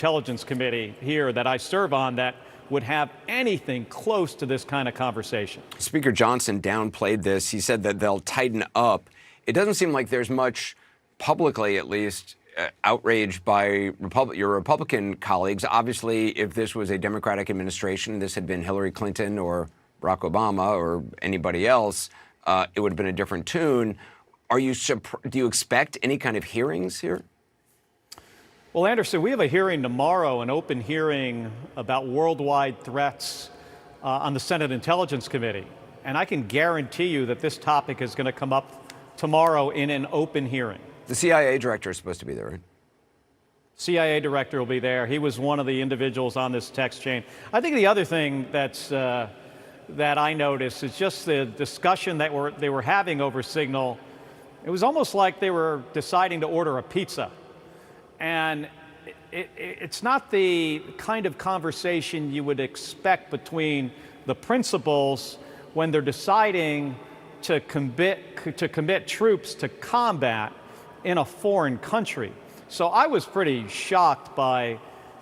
Intelligence Committee here that I serve on that would have anything close to this kind of conversation. Speaker Johnson downplayed this. He said that they'll tighten up. It doesn't seem like there's much, publicly at least, outrage by your Republican colleagues. Obviously, if this was a Democratic administration, this had been Hillary Clinton or Barack Obama or anybody else, it would have been a different tune. Do you expect any kind of hearings here? Well, Anderson, we have a hearing tomorrow, an open hearing about worldwide threats on the Senate Intelligence Committee. And I can guarantee you that this topic is going to come up tomorrow in an open hearing. The CIA director is supposed to be there, right? CIA director will be there. He was one of the individuals on this text chain. I think the other thing that I noticed is just the discussion that they were having over Signal. It was almost like they were deciding to order a pizza. And it's not the kind of conversation you would expect between the principals when they're deciding to commit troops to combat in a foreign country. So I was pretty shocked by,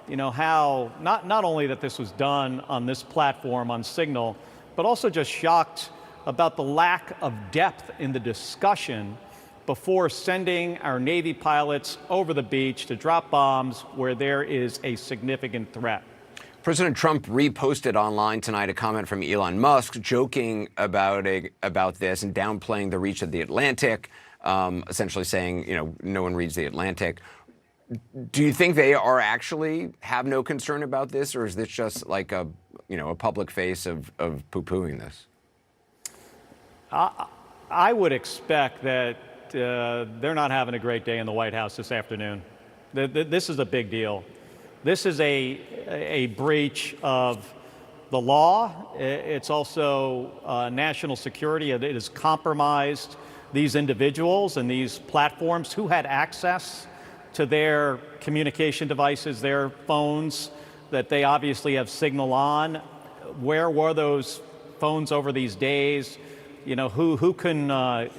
how not only that this was done on this platform on Signal, but also just shocked about the lack of depth in the discussion before sending our Navy pilots over the beach to drop bombs where there is a significant threat. President Trump reposted online tonight a comment from Elon Musk joking about this and downplaying the reach of the Atlantic, essentially saying, no one reads the Atlantic. Do you think they are actually have no concern about this, or is this just like a public face of poo-pooing this? I would expect that they're not having a great day in the White House this afternoon. This is a big deal. This is a breach of the law. It's also national security. It has compromised these individuals and these platforms who had access to their communication devices, their phones that they obviously have Signal on. Where were those phones over these days? Who can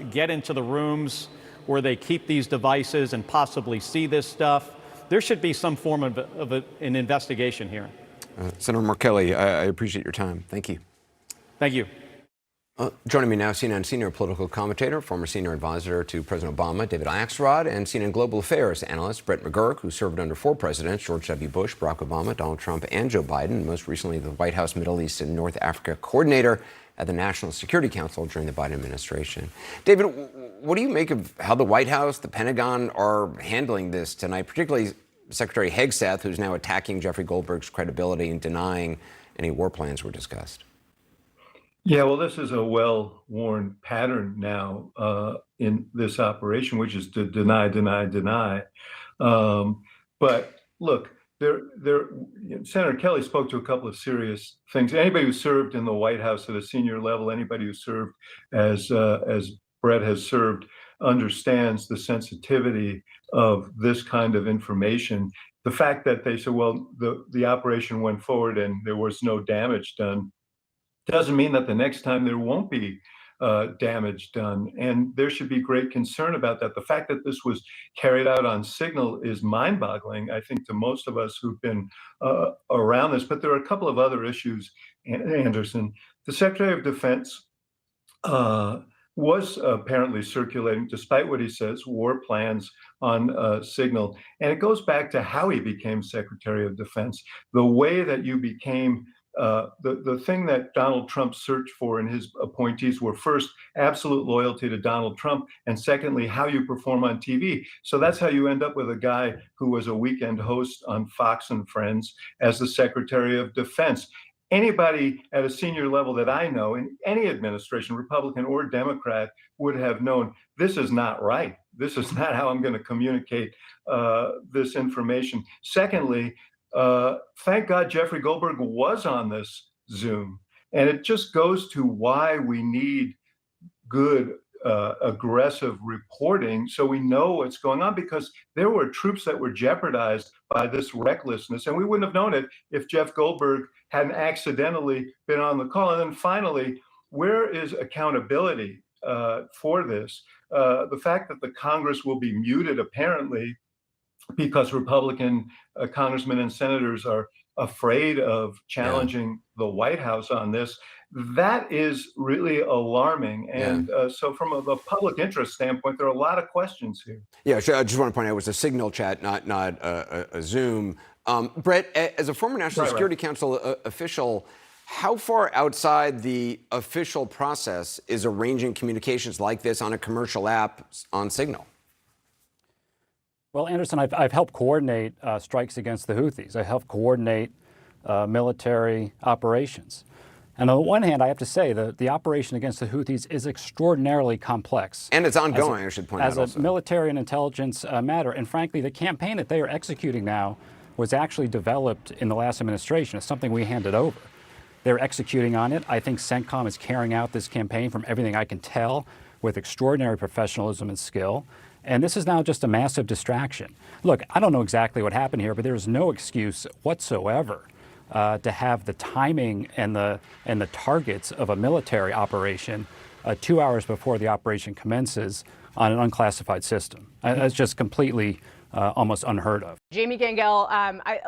get into the rooms where they keep these devices and possibly see this stuff? There should be some form of an investigation here. Senator Mark Kelly, I appreciate your time. Thank you. Thank you. Joining me now, CNN senior political commentator, former senior advisor to President Obama, David Axelrod, and CNN global affairs analyst Brett McGurk, who served under 4 presidents, George W. Bush, Barack Obama, Donald Trump, and Joe Biden, most recently the White House Middle East and North Africa coordinator at the National Security Council during the Biden administration. David, what do you make of how the White House, the Pentagon are handling this tonight, particularly Secretary Hegseth, who's now attacking Jeffrey Goldberg's credibility and denying any war plans were discussed? Yeah, well, this is a well-worn pattern now in this operation, which is to deny. But look, Senator Kelly spoke to a couple of serious things. Anybody who served in the White House at a senior level, anybody who served as Brett has served, understands the sensitivity of this kind of information. The fact that they said, well, the operation went forward and there was no damage done, doesn't mean that the next time there won't be damage done. And there should be great concern about that. The fact that this was carried out on Signal is mind-boggling, I think, to most of us who've been around this. But there are a couple of other issues, Anderson. The Secretary of Defense was apparently circulating, despite what he says, war plans on Signal. And it goes back to how he became Secretary of Defense. The way that you became the thing that Donald Trump searched for in his appointees were, first, absolute loyalty to Donald Trump, and secondly, how you perform on TV. So that's how you end up with a guy who was a weekend host on Fox and Friends as the Secretary of Defense. Anybody at a senior level that I know in any administration, Republican or Democrat, would have known this is not right. This is not how I'm going to communicate this information. Secondly, thank God Jeffrey Goldberg was on this Zoom. And it just goes to why we need good, aggressive reporting so we know what's going on, because there were troops that were jeopardized by this recklessness. And we wouldn't have known it if Jeff Goldberg hadn't accidentally been on the call. And then finally, where is accountability for this? The fact that the Congress will be muted, apparently, because Republican congressmen and senators are afraid of challenging the White House on this. That is really alarming. And so from a public interest standpoint, there are a lot of questions here. Yeah, sure. I just want to point out it was a Signal chat, not a Zoom. Brett, as a former National Security Council official, how far outside the official process is arranging communications like this on a commercial app on Signal? Well, Anderson, I've helped coordinate strikes against the Houthis. I helped coordinate military operations. And on the one hand, I have to say that the operation against the Houthis is extraordinarily complex. And it's ongoing, I should point out also. As a military and intelligence matter. And frankly, the campaign that they are executing now was actually developed in the last administration. It's something we handed over. They're executing on it. I think CENTCOM is carrying out this campaign, from everything I can tell, with extraordinary professionalism and skill. And this is now just a massive distraction. Look, I don't know exactly what happened here, but there is no excuse whatsoever to have the timing and the targets of a military operation 2 hours before the operation commences on an unclassified system. That's just completely almost unheard of. Jamie Gangel,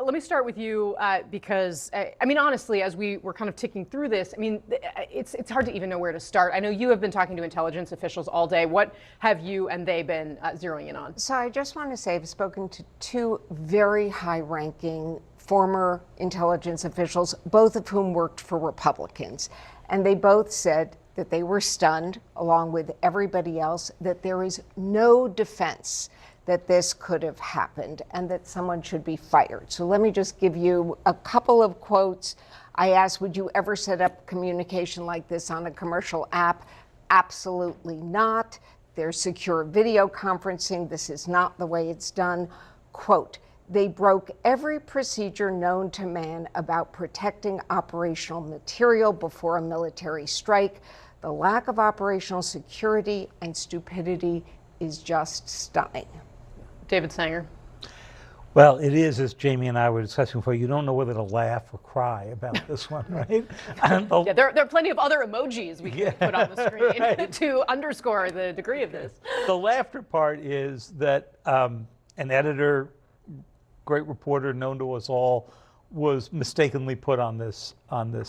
let me start with you because, I mean, honestly, as we were kind of ticking through this, I mean, it's hard to even know where to start. I know you have been talking to intelligence officials all day. What have you and they been zeroing in on? So I just want to say I've spoken to two very high-ranking former intelligence officials, both of whom worked for Republicans. And they both said that they were stunned, along with everybody else, that there is no defense that this could have happened and that someone should be fired. So let me just give you a couple of quotes. I asked, would you ever set up communication like this on a commercial app? Absolutely not. There's secure video conferencing. This is not the way it's done. Quote, they broke every procedure known to man about protecting operational material before a military strike. The lack of operational security and stupidity is just stunning. David Sanger. Well, it is, as Jamie and I were discussing before, you don't know whether to laugh or cry about this one, right? Yeah, there are plenty of other emojis we can put on the screen right, to underscore the degree of this. The laughter part is that an editor, great reporter known to us all, was mistakenly put on this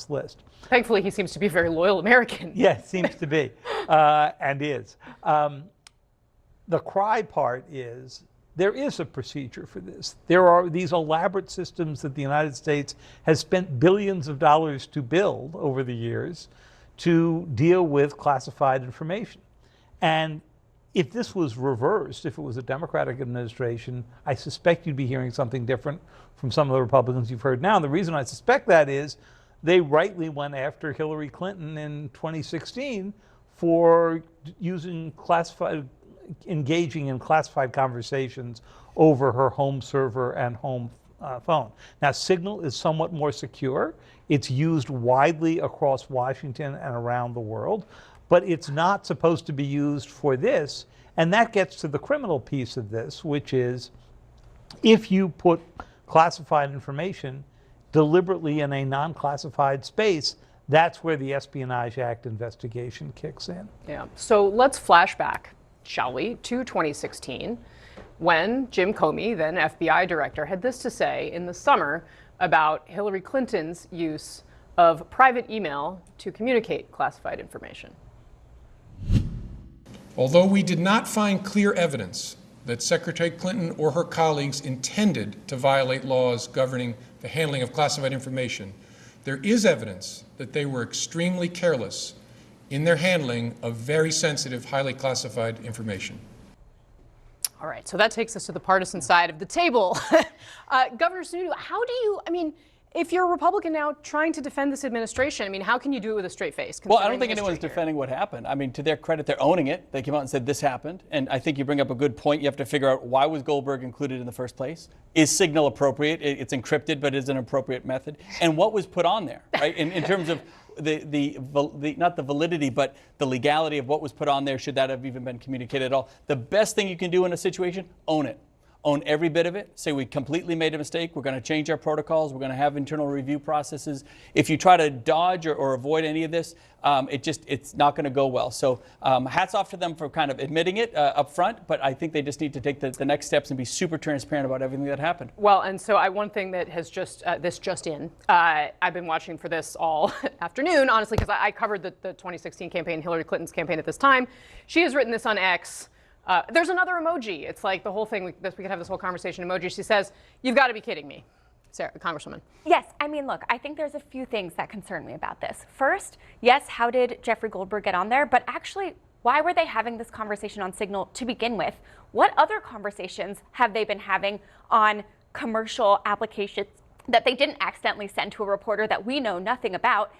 list. Thankfully, he seems to be a very loyal American. Yeah, seems to be, and is. The cry part is, there is a procedure for this. There are these elaborate systems that the United States has spent billions of dollars to build over the years to deal with classified information. And if this was reversed, if it was a Democratic administration, I suspect you'd be hearing something different from some of the Republicans you've heard now. And the reason I suspect that is they rightly went after Hillary Clinton in 2016 for engaging in classified conversations over her home server and home phone. Now, Signal is somewhat more secure. It's used widely across Washington and around the world, but it's not supposed to be used for this. And that gets to the criminal piece of this, which is if you put classified information deliberately in a non-classified space, that's where the Espionage Act investigation kicks in. Yeah. So let's flash back, shall we, to 2016, when Jim Comey, then FBI director, had this to say in the summer about Hillary Clinton's use of private email to communicate classified information. Although we did not find clear evidence that Secretary Clinton or her colleagues intended to violate laws governing the handling of classified information, there is evidence that they were extremely careless in their handling of very sensitive, highly classified information. All right, so that takes us to the partisan side of the table. Governor Sununu, how do you, I mean, if you're a Republican now trying to defend this administration, I mean, how can you do it with a straight face? Well, I don't think anyone's defending what happened. I mean, to their credit, they're owning it. They came out and said this happened. And I think you bring up a good point. You have to figure out, why was Goldberg included in the first place? Is Signal appropriate? It's encrypted, but is an appropriate method? And what was put on there, right? In terms of not the validity, but the legality of what was put on there, should that have even been communicated at all? The best thing you can do in a situation, own it. own every bit of it, say we completely made a mistake, we're going to change our protocols, we're going to have internal review processes. If you try to dodge or avoid any of this, it's not going to go well. So hats off to them for kind of admitting it up front, but I think they just need to take the next steps and be super transparent about everything that happened. Well, and so one thing that has I've been watching for this all afternoon, honestly, because I covered the 2016 campaign, Hillary Clinton's campaign at this time. She has written this on X. There's another emoji. It's like the whole thing, we could have this whole conversation emoji. She says, "You've got to be kidding me." Sarah, Congresswoman. Yes, I mean, look, I think there's a few things that concern me about this. First, yes, how did Jeffrey Goldberg get on there? But actually, why were they having this conversation on Signal to begin with? What other conversations have they been having on commercial applications that they didn't accidentally send to a reporter that we know nothing about?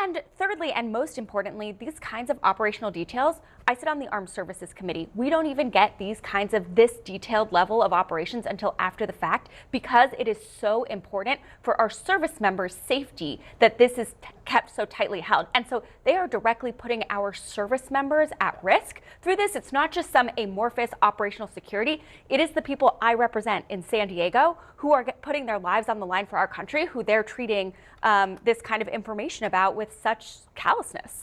And thirdly, and most importantly, these kinds of operational details, I sit on the Armed Services Committee. We don't even get these kinds of this detailed level of operations until after the fact, because it is so important for our service members' safety that this is kept so tightly held. And so they are directly putting our service members at risk through this. It's not just some amorphous operational security. It is the people I represent in San Diego who are putting their lives on the line for our country, who they're treating this kind of information about with such callousness.